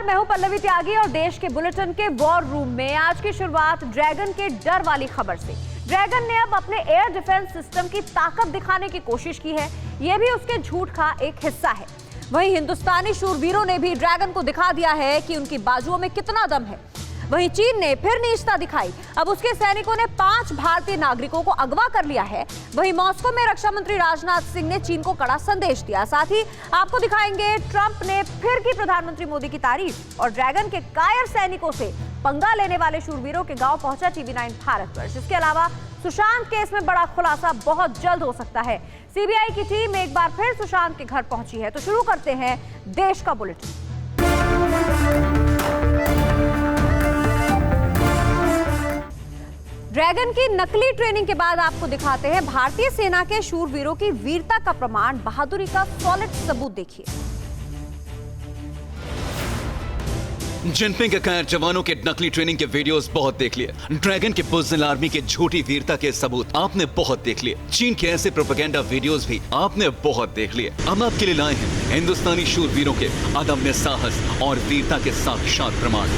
मैं हूं पल्लवी त्यागी और देश के बुलेटिन के वॉर रूम में आज की शुरुआत ड्रैगन के डर वाली खबर से। ड्रैगन ने अब अपने एयर डिफेंस सिस्टम की ताकत दिखाने की कोशिश की है, यह भी उसके झूठ का एक हिस्सा है। वहीं हिंदुस्तानी शूरवीरों ने भी ड्रैगन को दिखा दिया है कि उनकी बाजुओं में कितना दम है। वहीं चीन ने फिर नीचता दिखाई, अब उसके सैनिकों ने 5 भारतीय नागरिकों को अगवा कर लिया है। वहीं मॉस्को में रक्षा मंत्री राजनाथ सिंह ने चीन को कड़ा संदेश दिया। साथ ही आपको दिखाएंगे ट्रंप ने फिर की प्रधानमंत्री मोदी की तारीफ और ड्रैगन के कायर सैनिकों से पंगा लेने वाले शूरवीरों के गांव पहुंचा टीवी9 भारतवर्ष। इसके अलावा सुशांत केस में बड़ा खुलासा बहुत जल्द हो सकता है। सीबीआई की टीम एक बार फिर सुशांत के घर पहुंची है। तो शुरू करते हैं देश का बुलेटिन। ड्रैगन की नकली ट्रेनिंग के बाद आपको दिखाते हैं भारतीय सेना के शूरवीरों की वीरता का प्रमाण, बहादुरी का सॉलिड सबूत। देखिए, जिनपिंग के कायर जवानों के नकली ट्रेनिंग के वीडियोस बहुत देख लिए। ड्रैगन के बुज़दिल आर्मी के झूठी वीरता के सबूत आपने बहुत देख लिए। चीन के ऐसे प्रोपेगेंडा वीडियोस भी आपने बहुत देख लिए। हम आपके लिए लाए हैं हिंदुस्तानी शूरवीरों के अदम्य साहस और वीरता के साक्षात प्रमाण।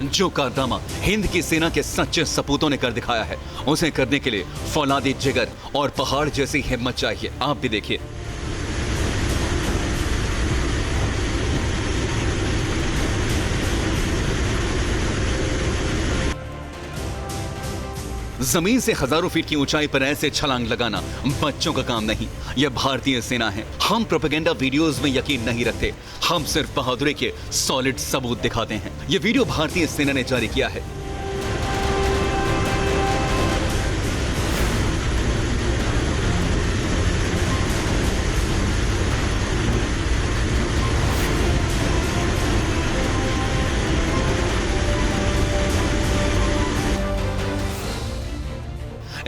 जो कारनामा हिंद की सेना के सच्चे सपूतों ने कर दिखाया है, उसे करने के लिए फौलादी जिगर और पहाड़ जैसी हिम्मत चाहिए। आप भी देखिए। जमीन से हजारों फीट की ऊंचाई पर ऐसे छलांग लगाना बच्चों का काम नहीं। यह भारतीय सेना है। हम प्रोपेगेंडा वीडियोस में यकीन नहीं रखते, हम सिर्फ बहादुरी के सॉलिड सबूत दिखाते हैं। यह वीडियो भारतीय सेना ने जारी किया है।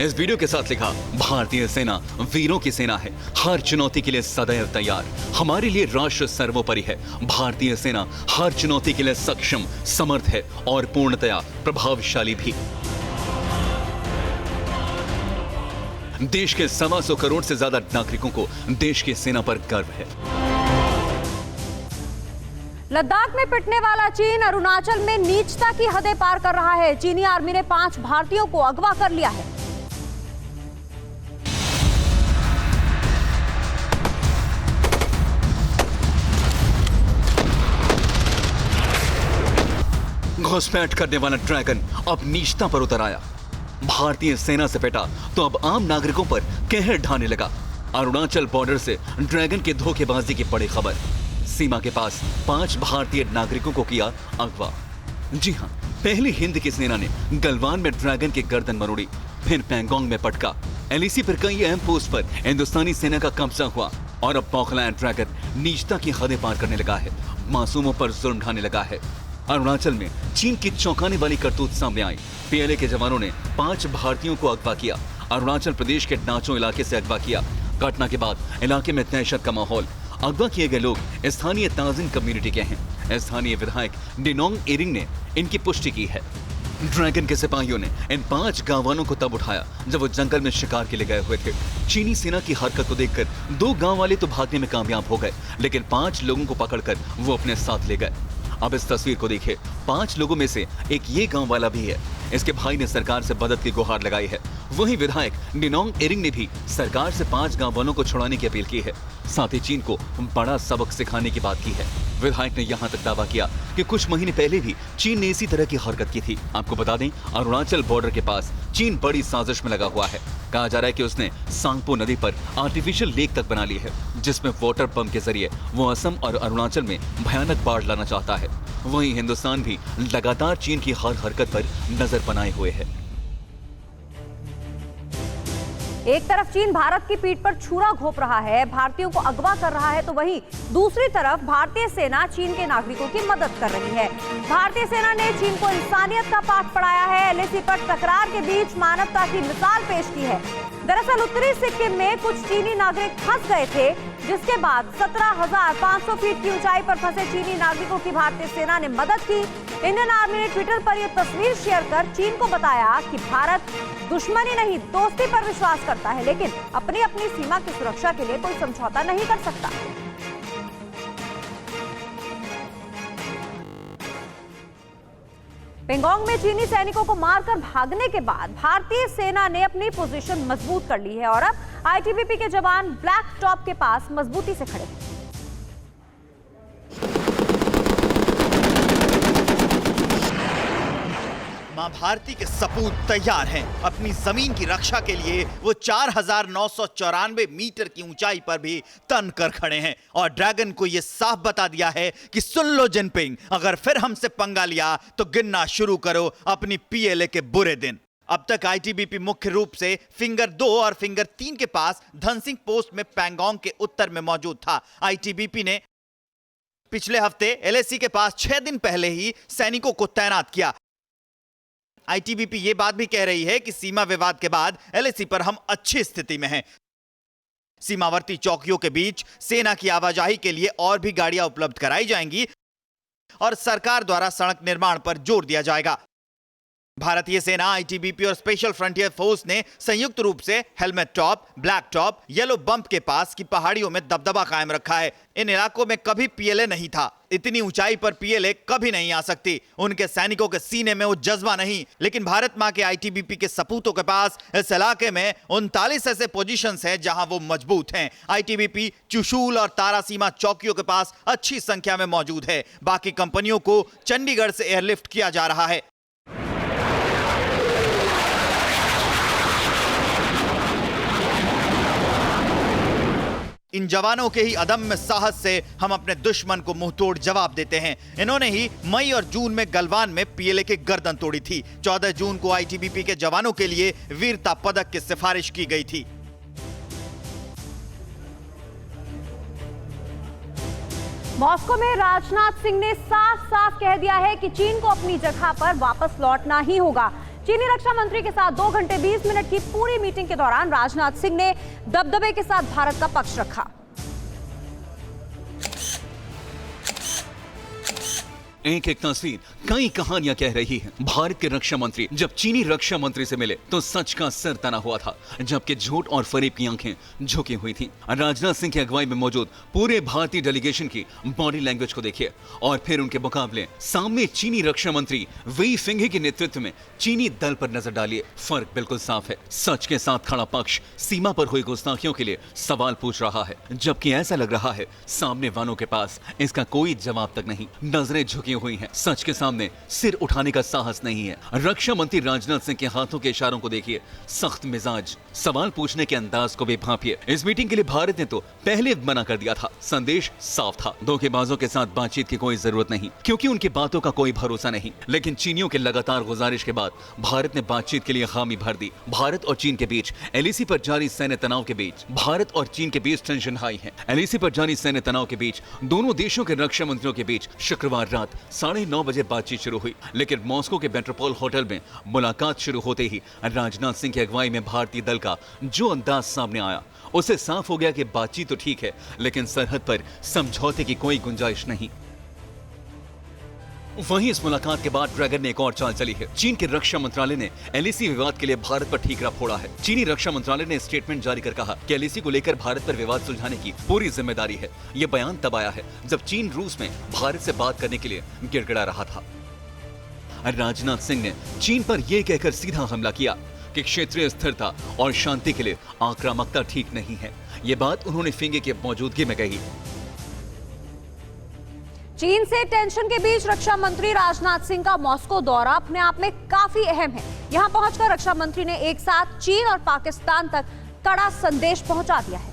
इस वीडियो के साथ लिखा, भारतीय सेना वीरों की सेना है, हर चुनौती के लिए सदैव तैयार। हमारे लिए राष्ट्र सर्वोपरि है। भारतीय सेना हर चुनौती के लिए सक्षम, समर्थ है और पूर्णतया प्रभावशाली भी। देश के 125 करोड़ से ज्यादा नागरिकों को देश की सेना पर गर्व है। लद्दाख में पिटने वाला चीन अरुणाचल में नीचता की हदें पार कर रहा है। चीनी आर्मी ने 5 भारतीयों को अगवा कर लिया है। घुसपैठ करने वाला ड्रैगन अब नीचता पर उतर आया। भारतीय सेना से पिटा तो अब आम नागरिकों पर कहर ढाने लगा। अरुणाचल बॉर्डर से ड्रैगन की धोखेबाजी की बड़ी खबर। सीमा के पास 5 भारतीय नागरिकों को किया अगवा। जी हां, पहले हिंद की सेना ने गलवान में ड्रैगन की गर्दन मरोड़ी, फिर पैंगोंग में पटका। एलएसी पर कई अहम पोस्ट पर हिंदुस्तानी सेना का कब्जा हुआ और अब बौखलाया ड्रैगन नीचता की हदें पार करने लगा है, मासूमों पर जुल्म ढाने लगा है। अरुणाचल में चीन की चौंकाने वाली करतूत सामने आई। पीएलए के जवानों ने 5 भारतीयों को अगवा किया। अरुणाचल प्रदेश के नाचो इलाके से अगवा किया। घटना के बाद इलाके में दहशत का माहौल। अगवा किए गए लोग स्थानीय ताजिन कम्युनिटी के हैं। स्थानीय विधायक निनोंग इरिंग ने इनकी पुष्टि की है। ड्रैगन के सिपाहियों ने इन 5 गांववालों को तब उठाया जब वो जंगल में शिकार के लिए गए हुए थे। चीनी सेना की हरकत को देखकर 2 गांव वाले तो भागने में कामयाब हो गए, लेकिन 5 लोगों को पकड़कर वो अपने साथ ले गए। अब इस तस्वीर को देखिए। 5 लोगों में से एक ये गांव वाला भी है। इसके भाई ने सरकार से मदद की गुहार लगाई है। वहीं विधायक निनोंग इरिंग ने भी सरकार से 5 गांव वालों को छुड़ाने की अपील की है। साथ ही चीन को बड़ा सबक सिखाने की बात की है। विधायक ने यहां तक दावा किया कि कुछ महीने पहले भी चीन ने इसी तरह की हरकत की थी। आपको बता दें, अरुणाचल बॉर्डर के पास चीन बड़ी साजिश में लगा हुआ है। कहा जा रहा है कि उसने सांगपो नदी पर आर्टिफिशियल लेक तक बना ली है, जिसमें वाटर पंप के जरिए वो असम और अरुणाचल में भयानक बाढ़ लाना चाहता है। वहीं हिंदुस्तान भी लगातार चीन की हर हरकत पर नजर बनाए हुए है। एक तरफ चीन भारत की पीठ पर छुरा घोंप रहा है, भारतीयों को अगवा कर रहा है, तो वहीं दूसरी तरफ भारतीय सेना चीन के नागरिकों की मदद कर रही है। भारतीय सेना ने चीन को इंसानियत का पाठ पढ़ाया है। एलएसी पर तकरार के बीच मानवता की मिसाल पेश की है। दरअसल उत्तरी सिक्किम में कुछ चीनी नागरिक फंस गए थे। जिसके बाद 17,500 फीट की ऊंचाई पर फंसे चीनी नागरिकों की भारतीय सेना ने मदद की। इंडियन आर्मी ने ट्विटर पर यह तस्वीर शेयर कर चीन को बताया कि भारत दुश्मनी नहीं, दोस्ती पर विश्वास करता है, लेकिन अपनी अपनी सीमा की सुरक्षा के लिए कोई समझौता नहीं कर सकता। पेंगोंग में चीनी सैनिकों को मारकर भागने के बाद भारतीय सेना ने अपनी पोजीशन मजबूत कर ली है और अब आईटीबीपी के जवान ब्लैक टॉप के पास मजबूती से खड़े हैं। मां भारती के सपूत तैयार हैं। अपनी जमीन की रक्षा के लिए वो 4,994 मीटर की ऊंचाई पर भी तन कर खड़े हैं और ड्रैगन को ये साफ बता दिया है कि सुन लो जिनपिंग, अगर फिर हमसे पंगा लिया तो गिनना शुरू करो अपनी पीएलए के बुरे दिन। अब तक आईटीबीपी मुख्य रूप से फिंगर 2 और फिंगर 3 के पास धनसिंह पोस्ट में पैंगोंग के उत्तर में मौजूद था। आईटीबीपी ने पिछले हफ्ते एलएसी के पास 6 दिन पहले ही सैनिकों को तैनात किया। आईटीबीपी ये बात भी कह रही है कि सीमा विवाद के बाद एलएसी पर हम अच्छी स्थिति में हैं। सीमावर्ती चौकियों के बीच सेना की आवाजाही के लिए और भी गाड़ियां उपलब्ध कराई जाएंगी और सरकार द्वारा सड़क निर्माण पर जोर दिया जाएगा। भारतीय सेना, आईटीबीपी और स्पेशल फ्रंटियर फोर्स ने संयुक्त रूप से helmet top, black top, yellow bump के पास की पहाड़ियों में दबदबा कायम रखा है। इन इलाकों में कभी पीएलए नहीं था। इतनी ऊंचाई पर पीएलए कभी नहीं आ सकती। उनके सैनिकों के सीने में वो जज्बा नहीं, लेकिन भारत मां के आईटीबीपी के सपूतों के पास इस इलाके में 39 ऐसे पोजीशंस हैं जहां वो मजबूत हैं। आईटीबीपी चुशूल और तारा सीमा चौकियों के पास अच्छी संख्या में मौजूद है। बाकी कंपनियों को चंडीगढ़ से एयरलिफ्ट किया जा रहा है। इन जवानों के ही अदम्य साहस से हम अपने दुश्मन को मुंहतोड़ जवाब देते हैं। इन्होंने ही मई और जून में गलवान में पीएलए की गर्दन तोड़ी थी। 14 जून को आईटीबीपी के जवानों के लिए वीरता पदक की सिफारिश की गई थी। मॉस्को में राजनाथ सिंह ने साफ साफ कह दिया है कि चीन को अपनी जगह पर वापस लौटना ही होगा। चीनी रक्षा मंत्री के साथ 2 घंटे 20 मिनट की पूरी मीटिंग के दौरान राजनाथ सिंह ने दबदबे के साथ भारत का पक्ष रखा। एक एक तस्वीर कई कहानियां कह रही हैं। भारत के रक्षा मंत्री जब चीनी रक्षा मंत्री से मिले तो सच का सर तना हुआ था, जबकि झूठ और फरेब की आंखें झुकी हुई थीं। राजनाथ सिंह की अगुवाई में मौजूद पूरे भारतीय डेलीगेशन की बॉडी लैंग्वेज को देखिए और फिर उनके मुकाबले सामने चीनी रक्षा मंत्री वेई फिंगे के नेतृत्व में चीनी दल पर नजर डालिए। फर्क बिल्कुल साफ है। सच के साथ खड़ा पक्ष सीमा पर हुई गुस्ताखियों के लिए सवाल पूछ रहा है, जबकि ऐसा लग रहा है सामने वालों के पास इसका कोई जवाब तक नहीं। नजरें झुकी हुई हैं, सच के सामने सिर उठाने का साहस नहीं है। रक्षा मंत्री राजनाथ सिंह के हाथों के इशारों को देखिए, सख्त मिजाज, सवाल पूछने के अंदाज को भी भांपिए। इस मीटिंग के लिए भारत ने तो पहले मना कर दिया था। संदेश साफ था, धोखेबाजों के साथ बातचीत की कोई जरूरत नहीं, क्योंकि उनकी बातों का कोई भरोसा नहीं। लेकिन चीनियों के लगातार गुजारिश के बाद भारत ने बातचीत के लिए हामी भर दी। भारत और चीन के बीच एलएसी पर जारी सैन्य तनाव के बीच भारत और चीन के बीच टेंशन हाई है। एलएसी पर जारी सैन्य तनाव के बीच दोनों देशों के रक्षा मंत्रियों के बीच शुक्रवार रात 9:30 बजे बातचीत शुरू हुई। लेकिन मॉस्को के मेट्रोपोल होटल में मुलाकात शुरू होते ही राजनाथ सिंह की अगुवाई में भारतीय दल का जो अंदाज सामने आया, उससे साफ हो गया कि बातचीत तो ठीक है, लेकिन सरहद पर समझौते की कोई गुंजाइश नहीं। वहीं इस मुलाकात के बाद ड्रैगन ने एक और चाल चली है। चीन के रक्षा मंत्रालय ने एलएसी विवाद के लिए भारत पर ठीकरा फोड़ा है। चीनी रक्षा मंत्रालय ने स्टेटमेंट जारी कर कहा कि एलएसी को लेकर भारत पर विवाद सुलझाने की पूरी जिम्मेदारी है। यह बयान तब आया है जब चीन रूस में भारत से बात करने के लिए गिड़गिड़ा रहा था। राजनाथ सिंह ने चीन पर यह कहकर सीधा हमला किया कि क्षेत्रीय स्थिरता और शांति के लिए आक्रामकता ठीक नहीं है। यह बात उन्होंने फिंगे की मौजूदगी में कही। चीन से टेंशन के बीच रक्षा मंत्री राजनाथ सिंह का मॉस्को दौरा अपने आप में काफी अहम है। यहां पहुंचकर रक्षा मंत्री ने एक साथ चीन और पाकिस्तान तक कड़ा संदेश पहुंचा दिया है।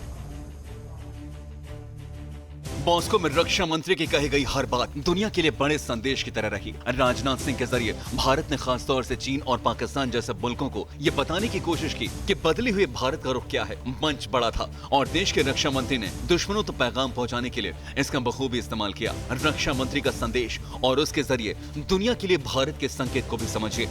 मॉस्को में रक्षा मंत्री की कही गई हर बात दुनिया के लिए बड़े संदेश की तरह रही। राजनाथ सिंह के जरिए भारत ने खास तौर से चीन और पाकिस्तान जैसे मुल्कों को यह बताने की कोशिश की कि बदले हुए भारत का रुख क्या है। मंच बड़ा था और देश के रक्षा मंत्री ने दुश्मनों तक पैगाम पहुंचाने के लिए इसका बखूबी इस्तेमाल किया। रक्षा मंत्री का संदेश और उसके जरिए दुनिया के लिए भारत के संकेत को भी समझिए।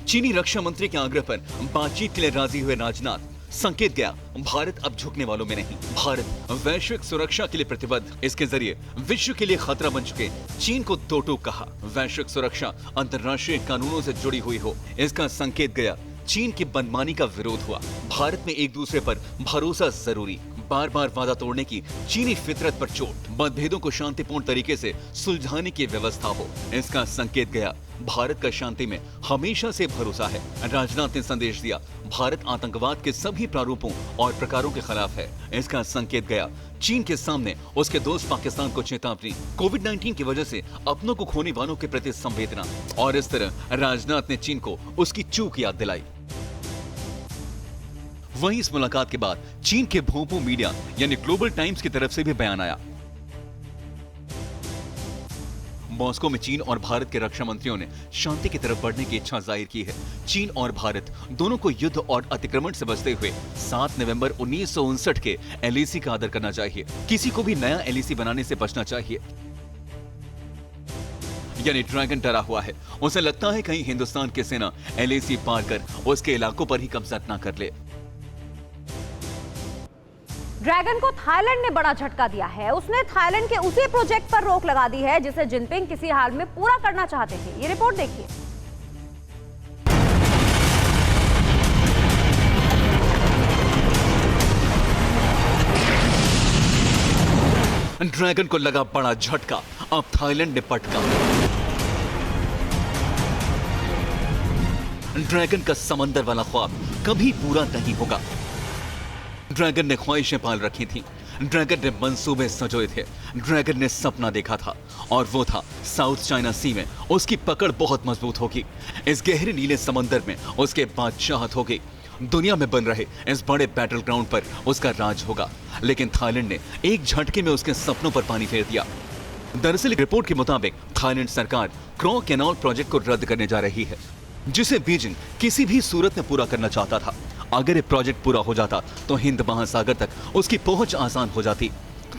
चीनी रक्षा मंत्री के आग्रह पर बातचीत के लिए राजी हुए राजनाथ संकेत गया, भारत अब झुकने वालों में नहीं। भारत वैश्विक सुरक्षा के लिए प्रतिबद्ध, इसके जरिए विश्व के लिए खतरा बन चुके चीन को दो टूक कहा। वैश्विक सुरक्षा अंतर्राष्ट्रीय कानूनों से जुड़ी हुई हो, इसका संकेत गया। चीन की मनमानी का विरोध हुआ। भारत में एक दूसरे पर भरोसा जरूरी। बार बार वादा तोड़ने की चीनी फितरत पर चोट। मतभेदों को शांतिपूर्ण तरीके से सुलझाने की व्यवस्था हो, इसका संकेत गया। भारत का शांति में हमेशा से भरोसा है। राजनाथ ने संदेश दिया, भारत आतंकवाद के सभी प्रारूपों और प्रकारों के खिलाफ है, इसका संकेत गया। चीन के सामने उसके दोस्त पाकिस्तान को चेतावनी। कोविड-19 की वजह से अपनों को खोने वालों के प्रति संवेदना। और इस तरह राजनाथ ने चीन को उसकी चूक याद दिलाई। वहीं इस मुलाकात के बाद चीन के भोंपू मीडिया यानी ग्लोबल टाइम्स की तरफ से भी बयान आया। मॉस्को में चीन और भारत के रक्षा मंत्रियों ने शांति की तरफ बढ़ने की इच्छा जाहिर की है। चीन और भारत दोनों को युद्ध और अतिक्रमण से बचते हुए 7 नवंबर 1959 के एलएसी का आदर करना चाहिए। किसी को भी नया एलएसी बनाने से बचना चाहिए। यानी ड्रैगन डरा हुआ है, उसे लगता है कहीं हिंदुस्तान की सेना एलएसी पार कर उसके इलाकों पर ही कब्जा न कर ले। ड्रैगन को थाईलैंड ने बड़ा झटका दिया है। उसने थाईलैंड के उसी प्रोजेक्ट पर रोक लगा दी है जिसे जिनपिंग किसी हाल में पूरा करना चाहते थे। ये रिपोर्ट देखिए। ड्रैगन को लगा बड़ा झटका, अब थाईलैंड ने पटका। ड्रैगन का समंदर वाला ख्वाब कभी पूरा नहीं होगा। ड्रैगन ने ख्वाहिशें पाल रखी थी, ड्रैगन ने मंसूबे सजोए थे, ड्रैगन ने सपना देखा था और वो था साउथ चाइना सी में उसकी पकड़ बहुत मजबूत होगी। इस गहरे नीले समंदर में उसके बादशाहत होगी। दुनिया में बन रहे इस बड़े बैटल ग्राउंड पर उसका राज होगा। लेकिन थाईलैंड ने एक झटके में उसके सपनों पर पानी फेर दिया। दरअसल रिपोर्ट के मुताबिक थाईलैंड सरकार क्रो कैनाल प्रोजेक्ट को रद्द करने जा रही है, जिसे बीजिंग किसी भी सूरत में पूरा करना चाहता था। अगर ये प्रोजेक्ट पूरा हो जाता तो हिंद महासागर तक उसकी पहुंच आसान हो जाती।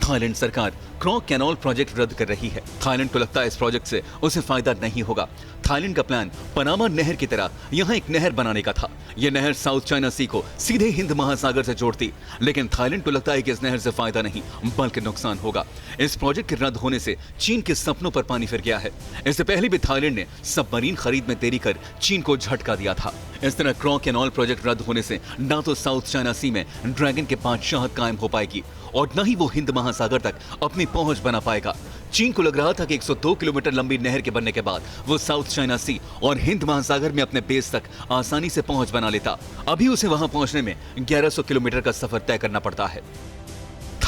थाईलैंड सरकार क्रो कैनाल प्रोजेक्ट रद्द कर रही है। थाईलैंड को लगता है इस प्रोजेक्ट से उसे फायदा नहीं होगा। थाईलैंड का प्लान पनामा नहर की तरह यहां एक नहर बनाने का था। यह नहर साउथ चाइना सी को सीधे हिंद महासागर से जोड़ती, लेकिन थाईलैंड को लगता है कि इस नहर से फायदा नहीं बल्कि नुकसान होगा। इस प्रोजेक्ट के रद्द होने से चीन के सपनों पर पानी फिर गया है। इससे पहले भी थाईलैंड ने सबमरीन खरीद में देरी कर चीन को झटका दिया था। इस तरह क्रो कैनाल प्रोजेक्ट रद्द होने से न तो साउथ चाइना सी में ड्रैगन के बादशाहत कायम हो पाएगी और न ही वो हिंद महासागर तक अपनी पहुंच बना पाएगा। चीन को लग रहा था कि 102 किलोमीटर लंबी नहर के बनने के बाद वो साउथ चाइना सी और हिंद महासागर में अपने बेस तक आसानी से पहुंच बना लेता। अभी उसे वहां पहुंचने में 1100 किलोमीटर का सफर तय करना पड़ता है।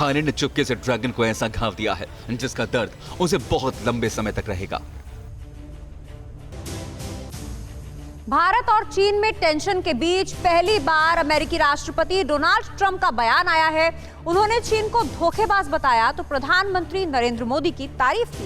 थाईलैंड ने चुपके से ड्रैगन को ऐसा घाव दिया है जिसका दर्द उसे बहुत लंबे समय तक रहेगा। भारत और चीन में टेंशन के बीच पहली बार अमेरिकी राष्ट्रपति डोनाल्ड ट्रंप का बयान आया है। उन्होंने चीन को धोखेबाज बताया तो प्रधानमंत्री नरेंद्र मोदी की तारीफ की।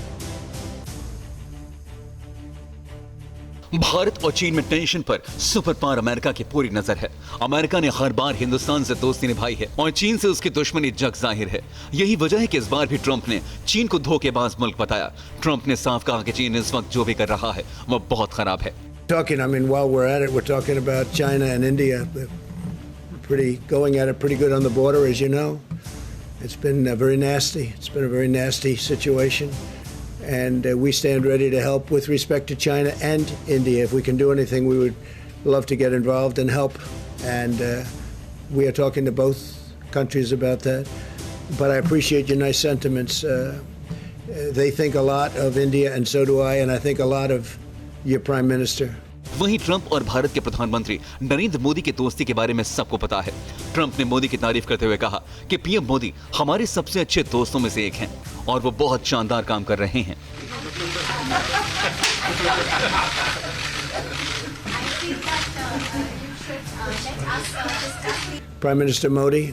भारत और चीन में टेंशन पर सुपर पावर अमेरिका की पूरी नजर है। अमेरिका ने हर बार हिंदुस्तान से दोस्ती निभाई है और चीन से उसकी दुश्मनी जग जाहिर है। यही वजह है कि इस बार भी ट्रंप ने चीन को धोखेबाज मुल्क बताया। ट्रंप ने साफ कहा कि चीन इस वक्त जो भी कर रहा है वह बहुत खराब है। While we're at it, we're talking about China and India. They're going at it pretty good on the border, as you know. It's been very nasty. It's been a very nasty situation. And we stand ready to help with respect to China and India. If we can do anything, we would love to get involved and help. And we are talking to both countries about that. But I appreciate your nice sentiments. They think a lot of India, and so do I, and I think a lot of your Prime Minister. वहीं Trump और भारत के प्रधानमंत्री नरेंद्र मोदी की दोस्ती के बारे में सबको पता है। ट्रंप ने मोदी की तारीफ करते हुए कहा कि पीएम मोदी हमारे सबसे अच्छे दोस्तों में से एक हैं और वो बहुत शानदार काम कर रहे हैं। Prime Minister Modi,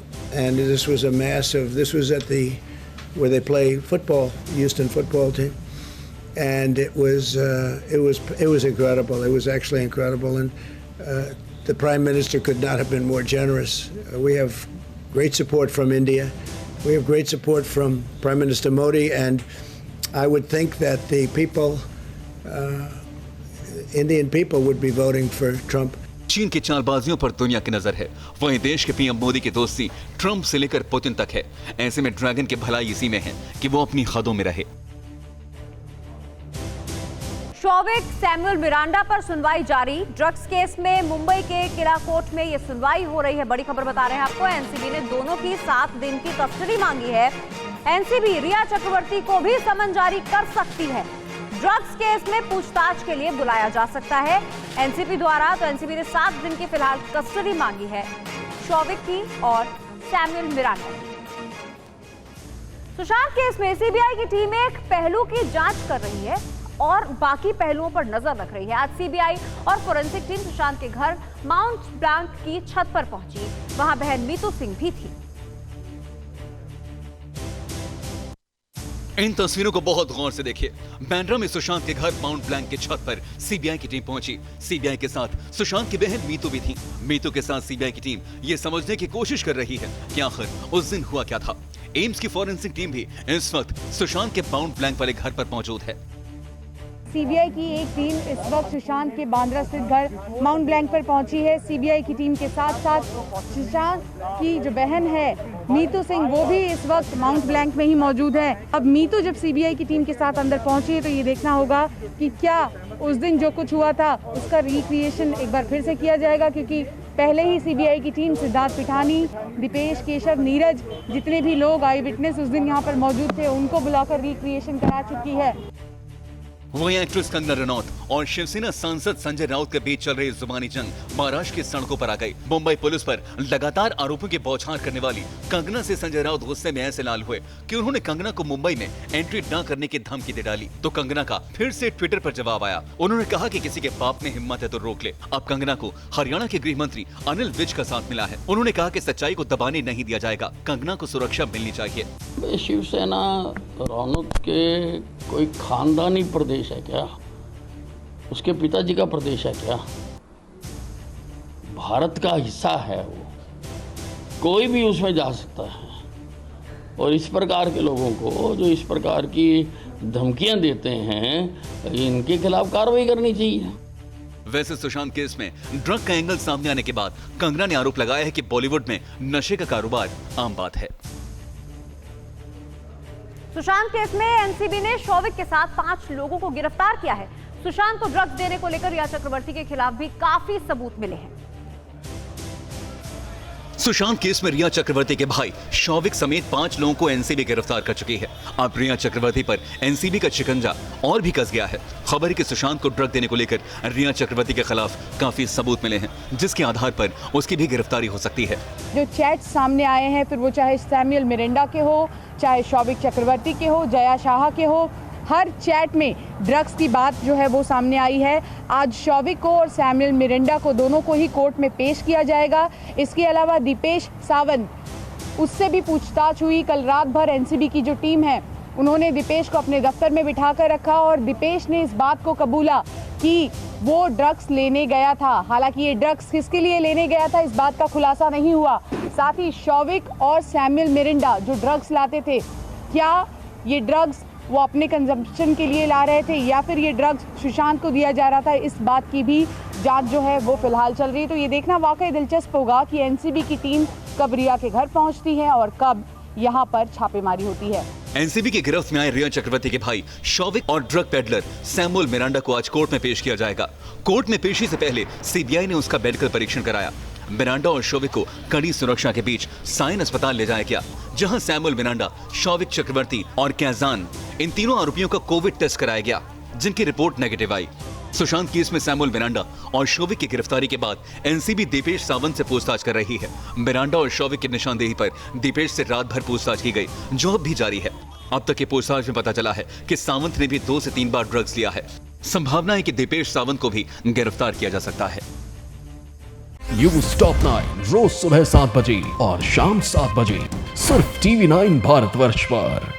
and this was at where they play football, Houston football team. And it was incredible. It was actually incredible, and the Prime Minister could not have been more generous. We have great support from India. We have great support from Prime Minister Modi, and I would think that the people, Indian people, would be voting for Trump. चीन की चालबाजियों पर दुनिया की नजर है। वहीं देश के पीएम मोदी की दोस्ती ट्रंप से लेकर पुतिन तक है। ऐसे में ड्रैगन की भलाई इसी में है कि वो अपनी हदों में रहे। शौविक सैमुअल मिरांडा पर सुनवाई जारी। ड्रग्स केस में मुंबई के किला कोर्ट में यह सुनवाई हो रही है। बड़ी खबर बता रहे हैं आपको, एनसीबी ने दोनों की 7 दिन की कस्टडी मांगी है। एनसीबी रिया चक्रवर्ती को भी समन जारी कर सकती है। ड्रग्स केस में पूछताछ के लिए बुलाया जा सकता है एनसीबी द्वारा। तो एनसीबी ने 7 दिन की फिलहाल कस्टडी मांगी है शौविक की और सैमुअल मिरांडा की। सुशांत केस में सीबीआई की टीम एक पहलू की जांच कर रही है और बाकी पहलुओं पर नजर रख रही है। आज सीबीआई और फोरेंसिक टीम सुशांत के घर माउंट ब्लैंक की छत पर पहुंची। वहां बहन मीतू सिंह भी थी। इन तस्वीरों को बहुत गौर से देखिए। बांद्रा में सुशांत के घर माउंट ब्लैंक की छत पर सीबीआई की टीम पहुंची। सीबीआई के साथ सुशांत की बहन मीतू भी थी। मीतू के साथ सीबीआई की टीम ये समझने की कोशिश कर रही है कि आखिर उस दिन हुआ क्या था। एम्स की फोरेंसिक टीम भी इस वक्त सुशांत के माउंट ब्लैंक वाले घर पर मौजूद है। सीबीआई की एक टीम इस वक्त सुशांत के बांद्रा स्थित घर माउंट ब्लैंक पर पहुंची है। सीबीआई की टीम के साथ साथ सुशांत की जो बहन है मीतू सिंह, वो भी इस वक्त माउंट ब्लैंक में ही मौजूद है। अब मीतू जब सीबीआई की टीम के साथ अंदर पहुंची है तो ये देखना होगा कि क्या उस दिन जो कुछ हुआ था उसका रिक्रिएशन एक बार फिर से किया जाएगा, क्योंकि पहले ही सीबीआई की टीम सिद्धार्थ पिठानी, दीपेश, केशव, नीरज, जितने भी लोग आई विटनेस उस दिन यहाँ पर मौजूद थे उनको बुलाकर रिक्रिएशन करा चुकी है। वहीं एक्ट्रेस कंगना रनौत और शिवसेना सांसद संजय राउत के बीच चल रही जुबानी जंग महाराष्ट्र की सड़कों पर आ गई। मुंबई पुलिस पर लगातार आरोपों की बौछार करने वाली कंगना से संजय राउत गुस्से में ऐसे लाल हुए कि उन्होंने कंगना को मुंबई में एंट्री न करने की धमकी दे डाली। तो कंगना का फिर से ट्विटर पर जवाब आया। उन्होंने कहा कि किसी के बाप में हिम्मत है तो रोक ले। अब कंगना को हरियाणा के गृह मंत्री अनिल विज का साथ मिला है। उन्होंने कहा कि सच्चाई को दबाने नहीं दिया जाएगा, कंगना को सुरक्षा मिलनी चाहिए। शिवसेना रौनक के कोई खानदानी प्रदेश है क्या? उसके पिताजी का प्रदेश है क्या? भारत का हिस्सा है वो, कोई भी उसमें जा सकता है। और इस प्रकार के लोगों को जो इस प्रकार की धमकियां देते हैं, इनके खिलाफ कार्रवाई करनी चाहिए। वैसे सुशांत केस में ड्रग का एंगल सामने आने के बाद कंगना ने आरोप लगाया है कि बॉलीवुड में नशे का कारोबार आम बात है। सुशांत केस में एनसीबी ने शौविक के साथ 5 लोगों को गिरफ्तार किया है। सुशांत को ड्रग्स देने को लेकर रिया चक्रवर्ती के खिलाफ भी काफी सबूत मिले हैं। सुशांत केस में रिया चक्रवर्ती के भाई शौविक समेत 5 लोगों को एनसीबी गिरफ्तार कर चुकी है। अब रिया चक्रवर्ती पर एनसीबी का शिकंजा और भी कस गया है। खबर है कि सुशांत को ड्रग देने को लेकर रिया चक्रवर्ती के खिलाफ काफी सबूत मिले हैं, जिसके आधार पर उसकी भी गिरफ्तारी हो सकती है। जो चैट सामने आए हैं, फिर वो चाहे सैमुअल मिरांडा के हो, चाहे शौविक चक्रवर्ती के हो, जया शाह के हो, हर चैट में ड्रग्स की बात जो है वो सामने आई है। आज शौविक को और सैमुअल मिरांडा को दोनों को ही कोर्ट में पेश किया जाएगा। इसके अलावा दीपेश सावंत, उससे भी पूछताछ हुई। कल रात भर एनसीबी की जो टीम है उन्होंने दीपेश को अपने दफ्तर में बिठा कर रखा और दीपेश ने इस बात को कबूला कि वो ड्रग्स लेने गया था। हालांकि ये ड्रग्स किसके लिए लेने गया था इस बात का खुलासा नहीं हुआ। साथ ही शौविक और सैमुअल मिरांडा जो ड्रग्स लाते थे, क्या ये ड्रग्स वो अपने कंजम्पशन के लिए ला रहे थे या फिर ये ड्रग्स सुशांत को दिया जा रहा था, इस बात की भी जांच जो है वो फिलहाल चल रही है। तो ये देखना वाकई दिलचस्प होगा कि एनसीबी की टीम कब रिया के घर पहुंचती है और कब यहाँ पर छापेमारी होती है। एनसीबी की गिरफ्त में आए रिया चक्रवर्ती के भाई शौविक और ड्रग पेडलर सैमुअल मिरांडा को आज कोर्ट में पेश किया जाएगा। कोर्ट में पेशी से पहले सीबीआई ने उसका मेडिकल परीक्षण कराया। मिरांडा और शौविक को कड़ी सुरक्षा के बीच साइन अस्पताल ले जाया गया, जहां सैमुअल मिरांडा, शौविक चक्रवर्ती और कैजान, इन तीनों आरोपियों का कोविड टेस्ट कराया गया, जिनकी रिपोर्ट नेगेटिव आई। सुशांत केस में सैमुअल मिरांडा और शौविक की गिरफ्तारी के बाद एनसीबी दीपेश सावंत से पूछताछ कर रही है। मिरांडा और शौविक की निशानदेही पर दीपेश से रात भर पूछताछ की गई, जो अब भी जारी है। अब तक की पूछताछ में पता चला है कि सावंत ने भी 2 से 3 बार ड्रग्स लिया है। संभावना है कि दीपेश सावंत को भी गिरफ्तार किया जा सकता है। न्यूज़ टॉप 9 रोज सुबह 7 बजे और शाम 7 बजे सिर्फ TV9 भारतवर्ष पर।